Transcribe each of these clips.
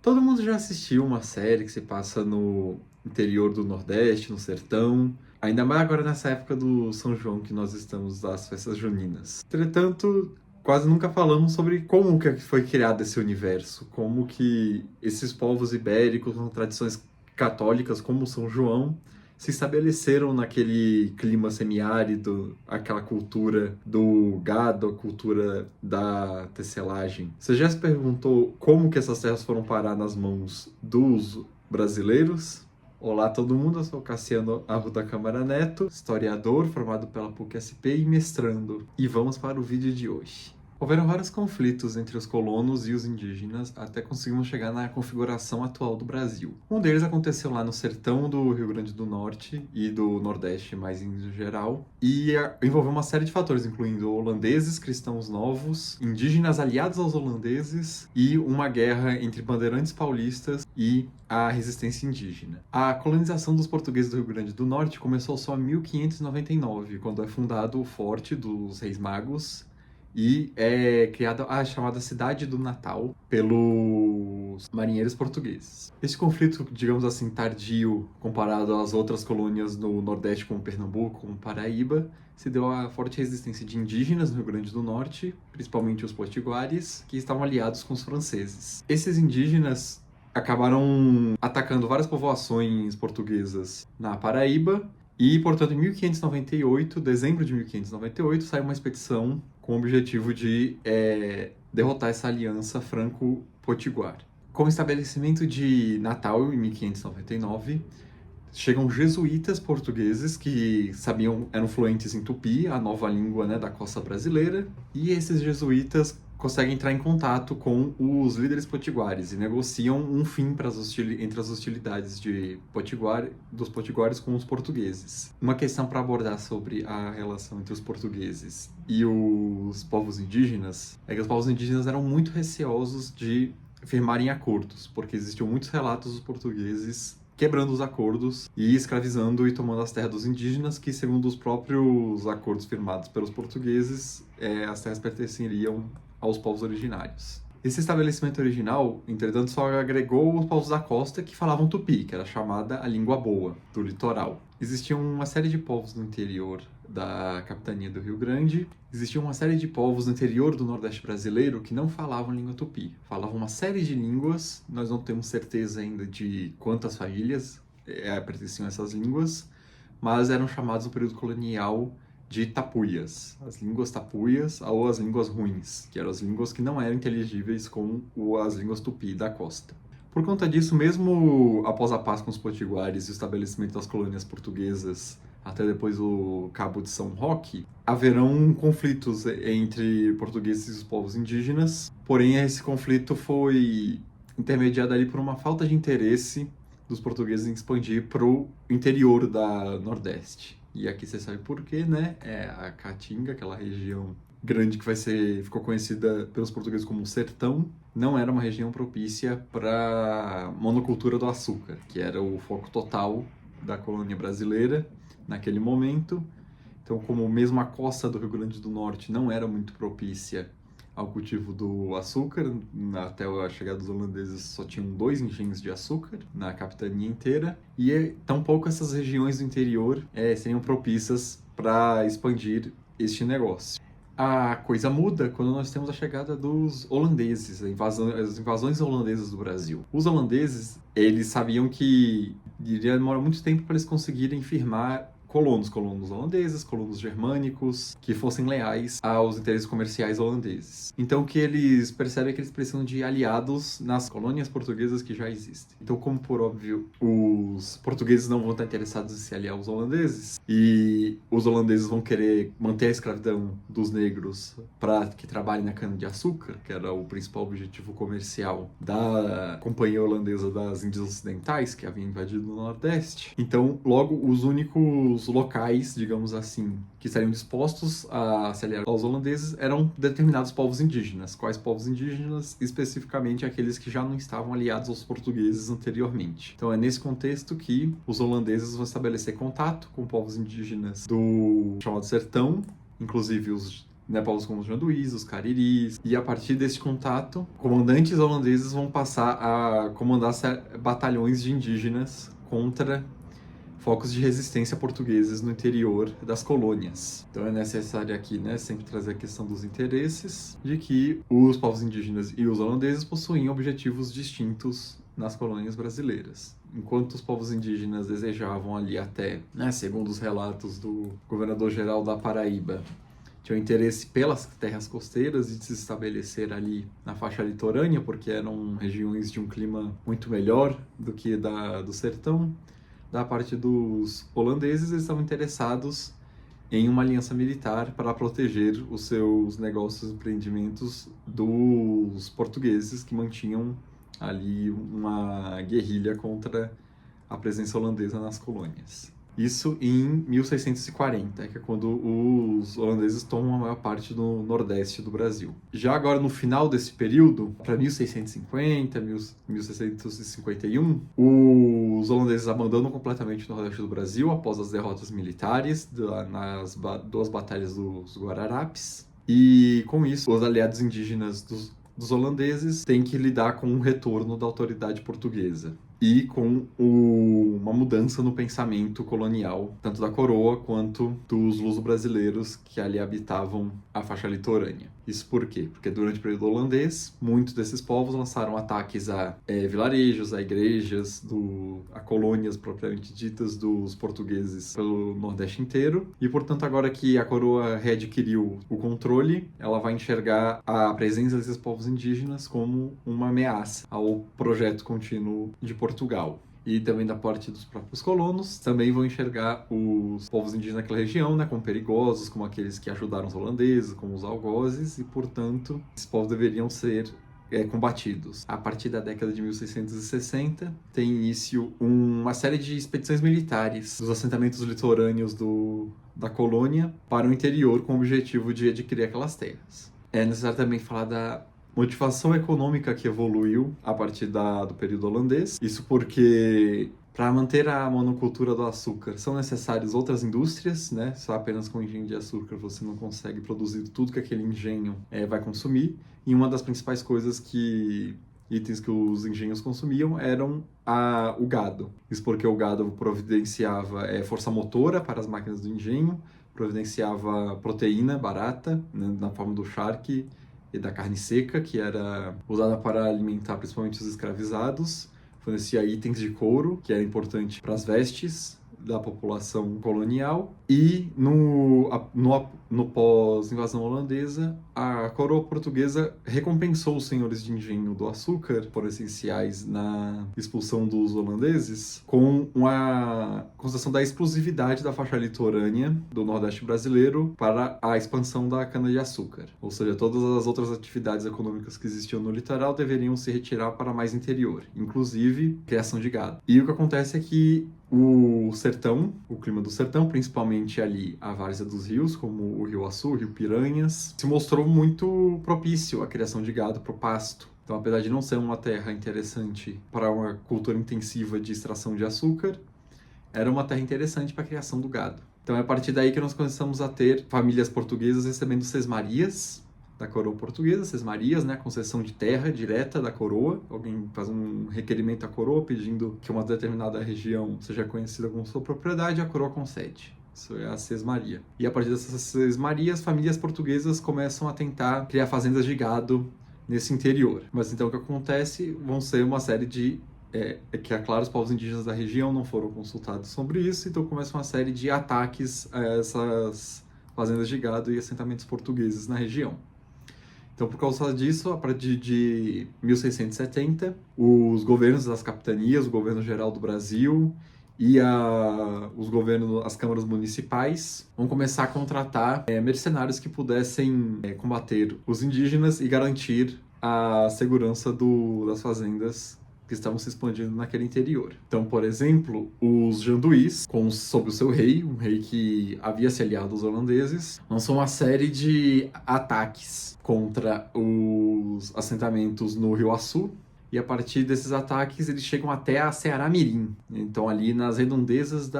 Todo mundo já assistiu uma série que se passa no interior do Nordeste, no sertão, ainda mais agora nessa época do São João que nós estamos das festas juninas. Entretanto, quase nunca falamos sobre como que foi criado esse universo, como que esses povos ibéricos com tradições católicas como o São João se estabeleceram naquele clima semiárido, aquela cultura do gado, a cultura da tecelagem. Você já se perguntou como que essas terras foram parar nas mãos dos brasileiros? Olá todo mundo, eu sou Cassiano Arruda Câmara Neto, historiador formado pela PUC-SP e mestrando. E vamos para o vídeo de hoje. Houveram vários conflitos entre os colonos e os indígenas até conseguirmos chegar na configuração atual do Brasil. Um deles aconteceu lá no sertão do Rio Grande do Norte e do Nordeste mais em geral, e envolveu uma série de fatores, incluindo holandeses, cristãos novos, indígenas aliados aos holandeses e uma guerra entre bandeirantes paulistas e a resistência indígena. A colonização dos portugueses do Rio Grande do Norte começou só em 1599, quando é fundado o Forte dos Reis Magos, e é criada a chamada Cidade do Natal pelos marinheiros portugueses. Este conflito, digamos assim, tardio, comparado às outras colônias no Nordeste, como Pernambuco, como Paraíba, se deu à forte resistência de indígenas no Rio Grande do Norte, principalmente os potiguares, que estavam aliados com os franceses. Esses indígenas acabaram atacando várias povoações portuguesas na Paraíba, e, portanto, em 1598, dezembro de 1598, saiu uma expedição com o objetivo de derrotar essa aliança franco-potiguar. Com o estabelecimento de Natal, em 1599, chegam jesuítas portugueses que eram fluentes em tupi, a nova língua, né, da costa brasileira, e esses jesuítas conseguem entrar em contato com os líderes potiguares e negociam um fim entre as hostilidades dos potiguares com os portugueses. Uma questão para abordar sobre a relação entre os portugueses e os povos indígenas é que os povos indígenas eram muito receosos de firmarem acordos, porque existiam muitos relatos dos portugueses quebrando os acordos e escravizando e tomando as terras dos indígenas, que, segundo os próprios acordos firmados pelos portugueses, as terras pertenceriam aos povos originários. Esse estabelecimento original, entretanto, só agregou os povos da costa que falavam tupi, que era chamada a língua boa, do litoral. Existiam uma série de povos no interior da capitania do Rio Grande, existiam uma série de povos no interior do Nordeste brasileiro que não falavam língua tupi. Falavam uma série de línguas, nós não temos certeza ainda de quantas famílias pertenciam a essas línguas, mas eram chamados no período colonial de tapuias, as línguas tapuias ou as línguas ruins, que eram as línguas que não eram inteligíveis com as línguas tupi da costa. Por conta disso, mesmo após a paz com os potiguares e o estabelecimento das colônias portuguesas, até depois o Cabo de São Roque, haverão conflitos entre portugueses e os povos indígenas, porém esse conflito foi intermediado ali por uma falta de interesse dos portugueses em expandir para o interior da Nordeste. E aqui você sabe por quê, né? É a Caatinga, aquela região grande que ficou conhecida pelos portugueses como Sertão, não era uma região propícia para a monocultura do açúcar, que era o foco total da colônia brasileira naquele momento. Então, como mesmo a costa do Rio Grande do Norte não era muito propícia ao cultivo do açúcar, até a chegada dos holandeses só tinham 2 engenhos de açúcar na capitania inteira, e tampouco essas regiões do interior seriam propícias para expandir este negócio. A coisa muda quando nós temos a chegada dos holandeses, as invasões holandesas do Brasil. Os holandeses, eles sabiam que iria demorar muito tempo para eles conseguirem firmar colonos holandeses, colonos germânicos, que fossem leais aos interesses comerciais holandeses. Então, o que eles percebem é que eles precisam de aliados nas colônias portuguesas que já existem. Então, como por óbvio, os portugueses não vão estar interessados em se aliar aos holandeses, e os holandeses vão querer manter a escravidão dos negros para que trabalhem na cana-de-açúcar, que era o principal objetivo comercial da Companhia Holandesa das Índias Ocidentais, que havia invadido o Nordeste. Então, logo, os únicos locais, digamos assim, que estariam dispostos a se aliar aos holandeses eram determinados povos indígenas. Quais povos indígenas? Especificamente aqueles que já não estavam aliados aos portugueses anteriormente. Então é nesse contexto que os holandeses vão estabelecer contato com povos indígenas do chamado Sertão, inclusive os né, povos como os Janduís, os Cariris, e a partir desse contato, comandantes holandeses vão passar a comandar batalhões de indígenas contra focos de resistência portugueses no interior das colônias. Então é necessário aqui, né, sempre trazer a questão dos interesses, de que os povos indígenas e os holandeses possuíam objetivos distintos nas colônias brasileiras. Enquanto os povos indígenas desejavam ali até, né, segundo os relatos do governador-geral da Paraíba, tinham interesse pelas terras costeiras e de se estabelecer ali na faixa litorânea, porque eram regiões de um clima muito melhor do que do sertão. Da parte dos holandeses, eles estavam interessados em uma aliança militar para proteger os seus negócios e empreendimentos dos portugueses, que mantinham ali uma guerrilha contra a presença holandesa nas colônias. Isso em 1640, que é quando os holandeses tomam a maior parte do nordeste do Brasil. Já agora, no final desse período, para 1650, 1651, os holandeses abandonam completamente o nordeste do Brasil após as derrotas militares nas duas batalhas dos Guararapes. E, com isso, os aliados indígenas dos holandeses têm que lidar com o retorno da autoridade portuguesa e com uma mudança no pensamento colonial, tanto da coroa quanto dos luso-brasileiros que ali habitavam a faixa litorânea. Isso por quê? Porque durante o período holandês, muitos desses povos lançaram ataques a vilarejos, a igrejas, a colônias propriamente ditas dos portugueses pelo Nordeste inteiro. E, portanto, agora que a coroa readquiriu o controle, ela vai enxergar a presença desses povos indígenas como uma ameaça ao projeto contínuo de Portugal. E também da parte dos próprios colonos, também vão enxergar os povos indígenas naquela região, né, como perigosos, como aqueles que ajudaram os holandeses, como os algozes, e, portanto, esses povos deveriam ser combatidos. A partir da década de 1660, tem início uma série de expedições militares dos assentamentos litorâneos da colônia para o interior, com o objetivo de adquirir aquelas terras. É necessário também falar da motivação econômica que evoluiu a partir do período holandês. Isso porque, para manter a monocultura do açúcar, são necessárias outras indústrias, né? Só apenas com engenho de açúcar você não consegue produzir tudo que aquele engenho vai consumir. E uma das principais itens que os engenhos consumiam eram o gado. Isso porque o gado providenciava força motora para as máquinas do engenho, providenciava proteína barata, né, na forma do charque, e da carne seca, que era usada para alimentar principalmente os escravizados, fornecia itens de couro, que era importante para as vestes da população colonial, e no pós-invasão holandesa, a coroa portuguesa recompensou os senhores de engenho do açúcar, foram essenciais na expulsão dos holandeses, com uma concessão da exclusividade da faixa litorânea do Nordeste brasileiro para a expansão da cana-de-açúcar. Ou seja, todas as outras atividades econômicas que existiam no litoral deveriam se retirar para mais interior, inclusive criação de gado. E o que acontece é que o sertão, o clima do sertão, principalmente ali a várzea dos rios, como o Rio Açu, o Rio Piranhas, se mostrou muito propício à criação de gado para o pasto. Então, apesar de não ser uma terra interessante para uma cultura intensiva de extração de açúcar, era uma terra interessante para a criação do gado. Então, é a partir daí que nós começamos a ter famílias portuguesas recebendo sesmarias da coroa portuguesa, sesmarias, né, concessão de terra direta da coroa. Alguém faz um requerimento à coroa pedindo que uma determinada região seja conhecida como sua propriedade, a coroa concede. Isso é a sesmaria. E a partir dessas sesmarias, famílias portuguesas começam a tentar criar fazendas de gado nesse interior. Mas então o que acontece vão ser uma série de... que, é claro, os povos indígenas da região não foram consultados sobre isso, então começa uma série de ataques a essas fazendas de gado e assentamentos portugueses na região. Então, por causa disso, a partir de 1670, os governos das capitanias, o governo geral do Brasil e as câmaras municipais vão começar a contratar mercenários que pudessem combater os indígenas e garantir a segurança das fazendas que estavam se expandindo naquele interior. Então, por exemplo, os Janduís, sob o seu rei, um rei que havia se aliado aos holandeses, lançou uma série de ataques contra os assentamentos no Rio Açu, e a partir desses ataques eles chegam até a Ceará Mirim, então ali nas redondezas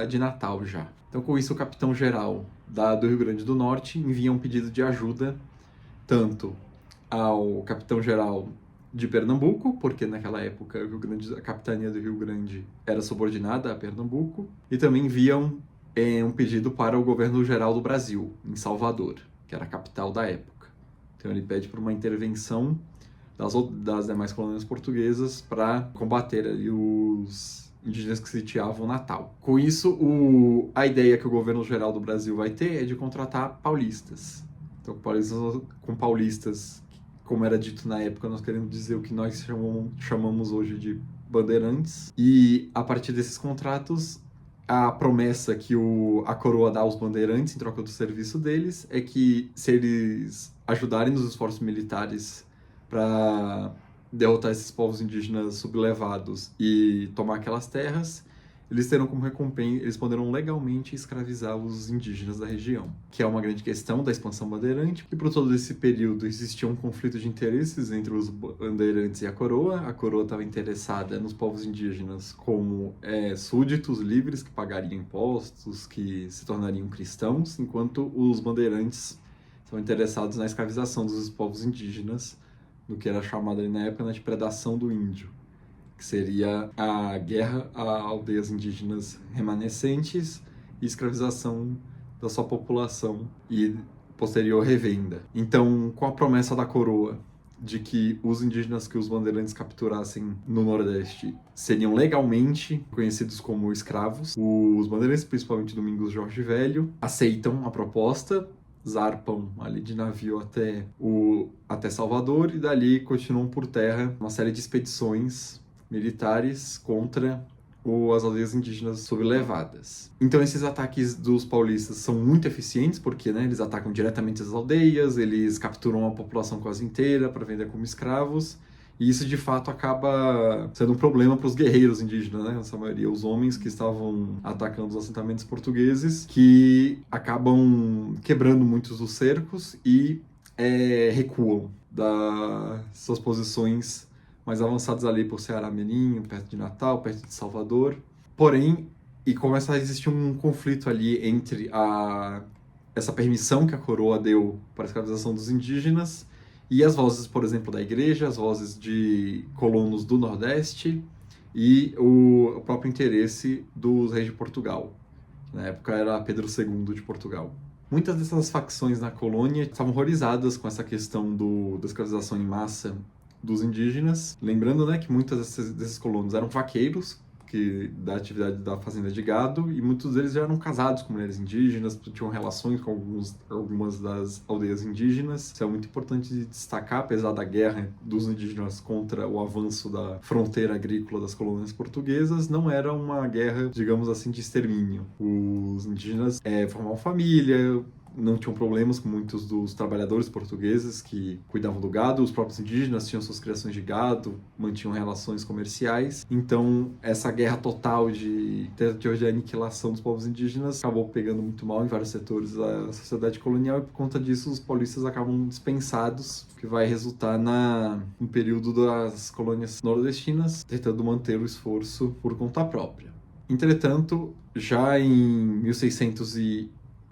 de Natal já. Então, com isso, o capitão-geral do Rio Grande do Norte envia um pedido de ajuda tanto ao capitão-geral de Pernambuco, porque naquela época a capitania do Rio Grande era subordinada a Pernambuco, e também enviam um pedido para o governo-geral do Brasil, em Salvador, que era a capital da época. Então ele pede por uma intervenção das demais colônias portuguesas para combater ali os indígenas que sitiavam Natal. Com isso, a ideia que o governo-geral do Brasil vai ter é de contratar paulistas. Então, com paulistas, como era dito na época, nós queremos dizer o que nós chamamos hoje de bandeirantes. E, a partir desses contratos, a promessa que a coroa dá aos bandeirantes, em troca do serviço deles, é que se eles ajudarem nos esforços militares para derrotar esses povos indígenas sublevados e tomar aquelas terras, eles terão como recompensa, eles poderão legalmente escravizar os indígenas da região, que é uma grande questão da expansão bandeirante, e por todo esse período existia um conflito de interesses entre os bandeirantes e a coroa estava interessada nos povos indígenas como súditos livres que pagariam impostos, que se tornariam cristãos, enquanto os bandeirantes estavam interessados na escravização dos povos indígenas, no que era chamado ali na época de predação do índio, que seria a guerra a aldeias indígenas remanescentes e escravização da sua população e posterior revenda. Então, com a promessa da coroa de que os indígenas que os bandeirantes capturassem no Nordeste seriam legalmente conhecidos como escravos, os bandeirantes, principalmente Domingos Jorge Velho, aceitam a proposta, zarpam ali de navio até Salvador e dali continuam por terra uma série de expedições militares contra as aldeias indígenas sublevadas. Então esses ataques dos paulistas são muito eficientes porque eles atacam diretamente as aldeias, eles capturam a população quase inteira para vender como escravos, e isso de fato acaba sendo um problema para os guerreiros indígenas, nessa maioria os homens que estavam atacando os assentamentos portugueses, que acabam quebrando muitos dos cercos e recuam das suas posições mais avançadas ali por Ceará Mirim, perto de Natal, perto de Salvador. Porém, começa a existir um conflito ali entre essa permissão que a coroa deu para a escravização dos indígenas e as vozes, por exemplo, da igreja, as vozes de colonos do Nordeste e o próprio interesse dos reis de Portugal. Na época era Pedro II de Portugal. Muitas dessas facções na colônia estavam horrorizadas com essa questão da escravização em massa dos indígenas. Lembrando que muitos desses colonos eram vaqueiros, da atividade da fazenda de gado, e muitos deles já eram casados com mulheres indígenas, tinham relações com algumas das aldeias indígenas. Isso é muito importante de destacar, apesar da guerra dos indígenas contra o avanço da fronteira agrícola das colônias portuguesas, não era uma guerra, digamos assim, de extermínio. Os indígenas formavam família, não tinham problemas com muitos dos trabalhadores portugueses que cuidavam do gado, os próprios indígenas tinham suas criações de gado, mantinham relações comerciais. Então, essa guerra total de tentativa de aniquilação dos povos indígenas acabou pegando muito mal em vários setores da sociedade colonial, e por conta disso os paulistas acabam dispensados, que vai resultar no período das colônias nordestinas tentando manter o esforço por conta própria. Entretanto, já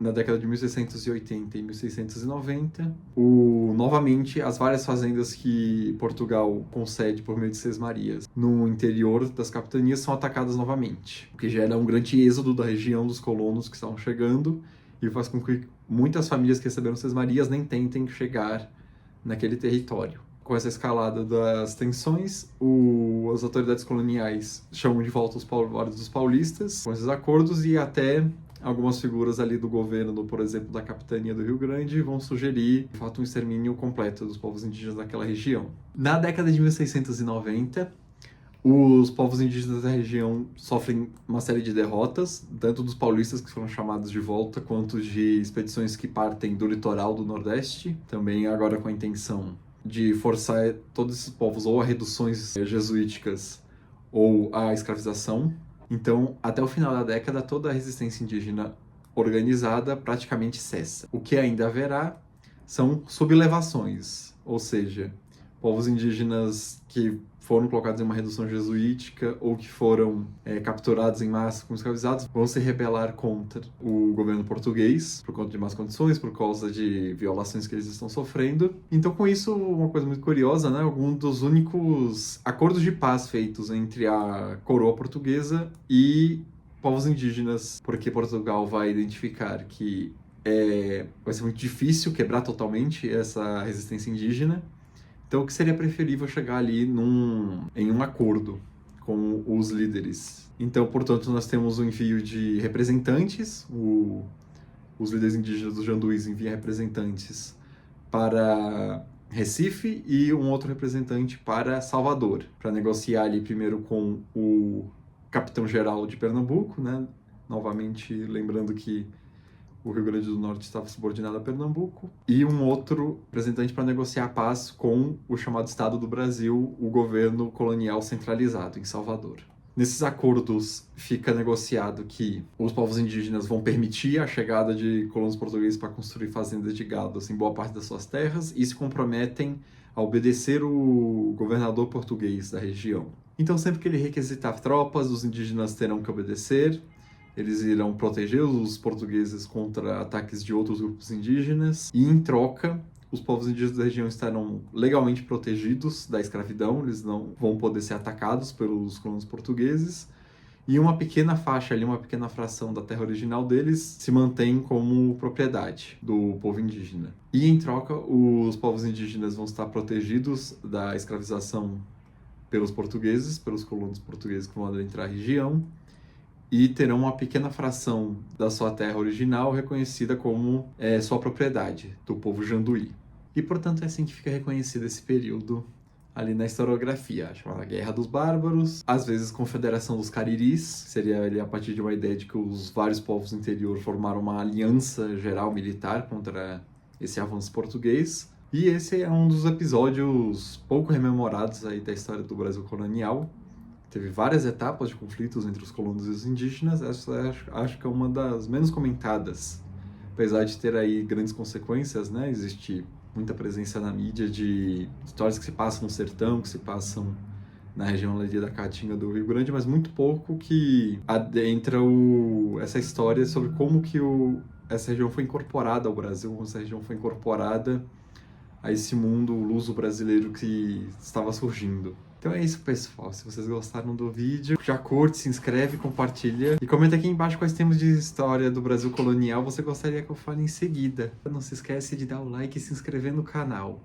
na década de 1680 e 1690, novamente, as várias fazendas que Portugal concede por meio de Sesmarias no interior das capitanias são atacadas novamente, o que gera um grande êxodo da região dos colonos que estavam chegando e faz com que muitas famílias que receberam Sesmarias nem tentem chegar naquele território. Com essa escalada das tensões, as autoridades coloniais chamam de volta os dos paulistas com esses acordos, e até algumas figuras ali do governo, por exemplo, da capitania do Rio Grande, vão sugerir, de fato, um extermínio completo dos povos indígenas daquela região. Na década de 1690, os povos indígenas da região sofrem uma série de derrotas, tanto dos paulistas que foram chamados de volta, quanto de expedições que partem do litoral do Nordeste, também agora com a intenção de forçar todos esses povos ou a reduções jesuíticas ou a escravização. Então, até o final da década, toda a resistência indígena organizada praticamente cessa. O que ainda haverá são sublevações, ou seja, povos indígenas que foram colocados em uma redução jesuítica ou que foram capturados em massa como escravizados, vão se rebelar contra o governo português por conta de más condições, por causa de violações que eles estão sofrendo. Então, com isso, uma coisa muito curiosa, né? Algum dos únicos acordos de paz feitos entre a coroa portuguesa e povos indígenas, porque Portugal vai identificar que vai ser muito difícil quebrar totalmente essa resistência indígena. Então, o que seria preferível chegar ali em um acordo com os líderes. Então, portanto, nós temos o envio de representantes, os líderes indígenas dos Janduís enviam representantes para Recife e um outro representante para Salvador, para negociar ali primeiro com o capitão-geral de Pernambuco, né? Novamente lembrando que o Rio Grande do Norte estava subordinado a Pernambuco, e um outro representante para negociar a paz com o chamado Estado do Brasil, o governo colonial centralizado em Salvador. Nesses acordos fica negociado que os povos indígenas vão permitir a chegada de colonos portugueses para construir fazendas de gado em boa parte das suas terras e se comprometem a obedecer o governador português da região. Então, sempre que ele requisitar tropas, os indígenas terão que obedecer. Eles irão proteger os portugueses contra ataques de outros grupos indígenas e, em troca, os povos indígenas da região estarão legalmente protegidos da escravidão, eles não vão poder ser atacados pelos colonos portugueses, e uma pequena faixa ali, uma pequena fração da terra original deles se mantém como propriedade do povo indígena. E, em troca, os povos indígenas vão estar protegidos da escravização pelos portugueses, pelos colonos portugueses que vão adentrar a região, e terão uma pequena fração da sua terra original reconhecida como sua propriedade, do povo Janduí. E, portanto, é assim que fica reconhecido esse período ali na historiografia, chamada Guerra dos Bárbaros, às vezes Confederação dos Cariris, seria ali a partir de uma ideia de que os vários povos do interior formaram uma aliança geral militar contra esse avanço português. E esse é um dos episódios pouco rememorados aí da história do Brasil colonial. Teve várias etapas de conflitos entre os colonos e os indígenas, essa acho que é uma das menos comentadas, apesar de ter aí grandes consequências, né? Existe muita presença na mídia de histórias que se passam no sertão, que se passam na região ali da Caatinga do Rio Grande, mas muito pouco que adentra essa história sobre como que essa região foi incorporada ao Brasil, como essa região foi incorporada a esse mundo luso brasileiro que estava surgindo. Então é isso, pessoal. Se vocês gostaram do vídeo, já curte, se inscreve, compartilha e comenta aqui embaixo quais temas de história do Brasil colonial você gostaria que eu fale em seguida. Não se esquece de dar o like e se inscrever no canal.